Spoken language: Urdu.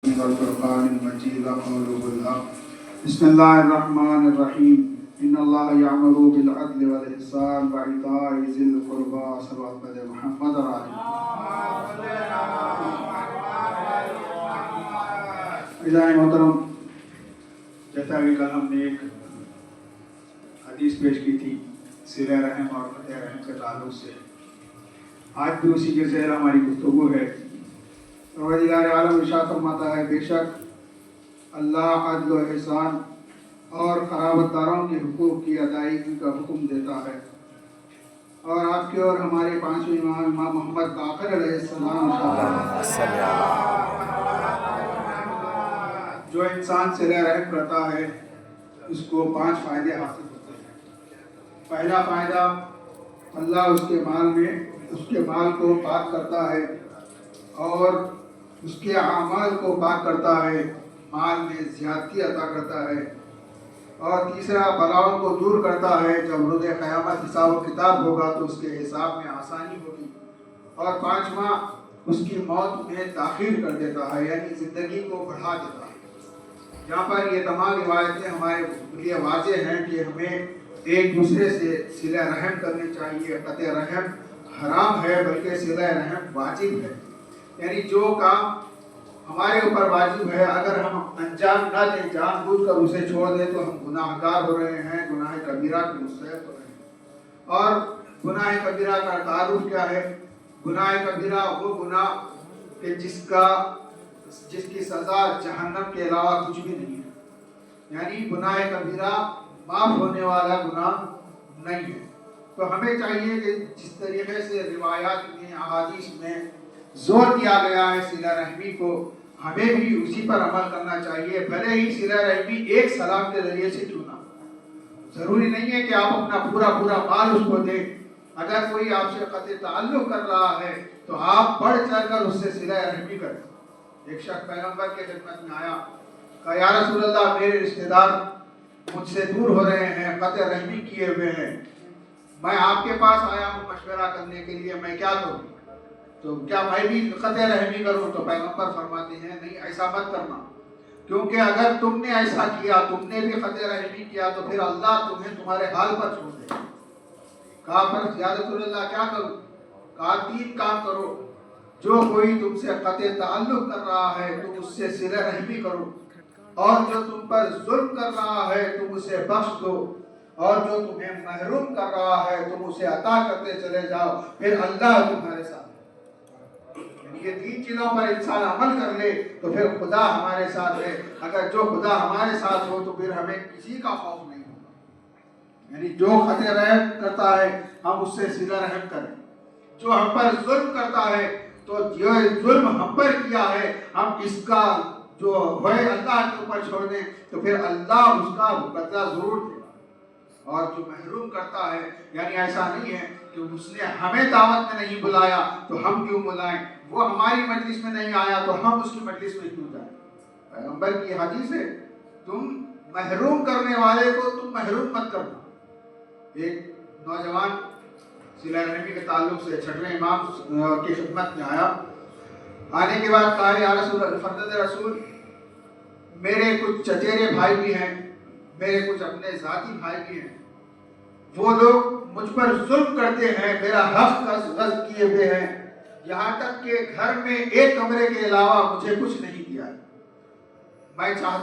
والفرقان المجيد وقوله الحق. بسم الله الرحمن الرحيم. إن الله يأمر بالعدل والإحسان وإيتاء ذي القربى صلوات محمد علیہ محترم، جیسا کہ کل ہم نے ایک حدیث پیش کی تھی صلہ رحم اور قطع رحم کے تعلق سے، آج بھی اسی کے زیر ہماری گفتگو ہے۔ پروردگار عالم ارشاد فرماتا ہے، بے شک اللہ عدل و احسان اور قرابت داروں کے حقوق کی ادائیگی کا حکم دیتا ہے، اور آپ کے اور ہمارے پانچویں امام محمد باقر علیہ السلام جو انسان صلہ رحم کرتا ہے اس کو 5 فائدے حاصل ہوتے ہیں۔ پہلا فائدہ، اللہ اس کے مال کو پاک کرتا ہے اور اس کے اعمال کو پاک کرتا ہے، مال میں زیادتی عطا کرتا ہے۔ اور تیسرا، بلاؤں کو دور کرتا ہے، جب روز قیامت حساب و کتاب ہوگا تو اس کے حساب میں آسانی ہوگی۔ اور پانچواں، اس کی موت میں تاخیر کر دیتا ہے، یعنی زندگی کو بڑھا دیتا ہے۔ یہاں پر یہ تمام روایتیں ہمارے لیے واضح ہیں کہ ہمیں ایک دوسرے سے صلہ رحم کرنی چاہیے۔ قطع رحم حرام ہے بلکہ صلہ رحم واجب ہے، یعنی جو کام ہمارے اوپر واجب ہے اگر ہم انجام نہ دیں، جان بوجھ کر اسے چھوڑ دیں تو ہم گناہ گار ہو رہے ہیں، گناہ کبیرہ کے مستحق ہو رہے ہیں۔ اور گناہ کبیرہ کا تعارف کیا ہے؟ گناہ کبیرہ وہ گناہ کہ جس کی سزا جہنم کے علاوہ کچھ بھی نہیں ہے، یعنی گناہ کبیرہ معاف ہونے والا گناہ نہیں ہے۔ تو ہمیں چاہیے کہ جس طریقے سے روایات میں، احادیث میں زور دیا گیا ہے صلہ رحمی کو، ہمیں بھی اسی پر عمل کرنا چاہیے، بھلے ہی صلہ رحمی ایک سلام کے ذریعے سے کیوں نہ۔ ضروری نہیں ہے کہ آپ اپنا پورا مال اس کو دیں۔ اگر کوئی آپ سے قطع تعلق کر رہا ہے تو آپ بڑھ چڑھ کر اس سے صلہ رحمی کریں۔ ایک شخص پیغمبر کے خدمت میں آیا، کہا یا رسول اللہ، میرے رشتہ دار مجھ سے دور ہو رہے ہیں، قطع رحمی کیے ہوئے ہیں، میں آپ کے پاس آیا ہوں مشورہ کرنے کے لیے، میں کیا کروں؟ تو کیا میں بھی قطع رحمی کروں؟ تو پیغمبر فرماتے ہیں نہیں، ایسا مت کرنا، کیونکہ اگر تم نے ایسا کیا، تم نے بھی قطع رحمی کیا تو پھر اللہ تمہیں تمہارے حال پر چھوڑ دے۔ کہا پر یا رسول اللہ کیا کروں؟ کہا 3 کام کرو، جو کوئی تم سے قطع تعلق کر رہا ہے تم اس سے صلہ رحمی کرو، اور جو تم پر ظلم کر رہا ہے تم اسے بخش دو، اور جو تمہیں محروم کر رہا ہے تم اسے عطا کرتے چلے جاؤ، پھر اللہ تمہارے ساتھ۔ یہ 3 چیزوں پر انسان عمل کر لے تو پھر خدا ہمارے ساتھ ہے۔ اگر جو خدا ہمارے ساتھ ہو تو پھر ہمیں کسی کا خوف نہیں ہوگا۔ یعنی جو قطع رحم کرتا ہے ہم اس سے صلہ رحم کریں، جو ہم پر ظلم کرتا ہے تو جو ظلم ہم پر کیا ہے ہم اس کا جو ہے اللہ کے اوپر چھوڑ دیں تو پھر اللہ اس کا بدلہ ضرور دے گا۔ اور جو محروم کرتا ہے، یعنی ایسا نہیں ہے کہ اس نے ہمیں دعوت میں نہیں بلایا تو ہم کیوں بلائیں، وہ ہماری مجلس میں نہیں آیا تو ہم اس کی مجلس میں کیوں جائیں۔ پیغمبر کی حدیث ہے، تم محروم کرنے والے کو تم محروم مت کرنا۔ ایک نوجوان صلہ رحمی کے تعلق سے 6ویں امام کی خدمت میں آیا، آنے کے بعد کہا یا فرزند رسول، میرے کچھ چچیرے بھائی بھی ہیں، میرے کچھ اپنے ذاتی بھائی بھی ہیں، وہ لوگ مجھ پر ظلم کرتے ہیں، میرا حق غصب کیے ہوئے ہیں، یہاں تک کہ گھر میں ایک کمرے کے علاوہ مجھے کچھ نہیں دیا۔ میں چاہتا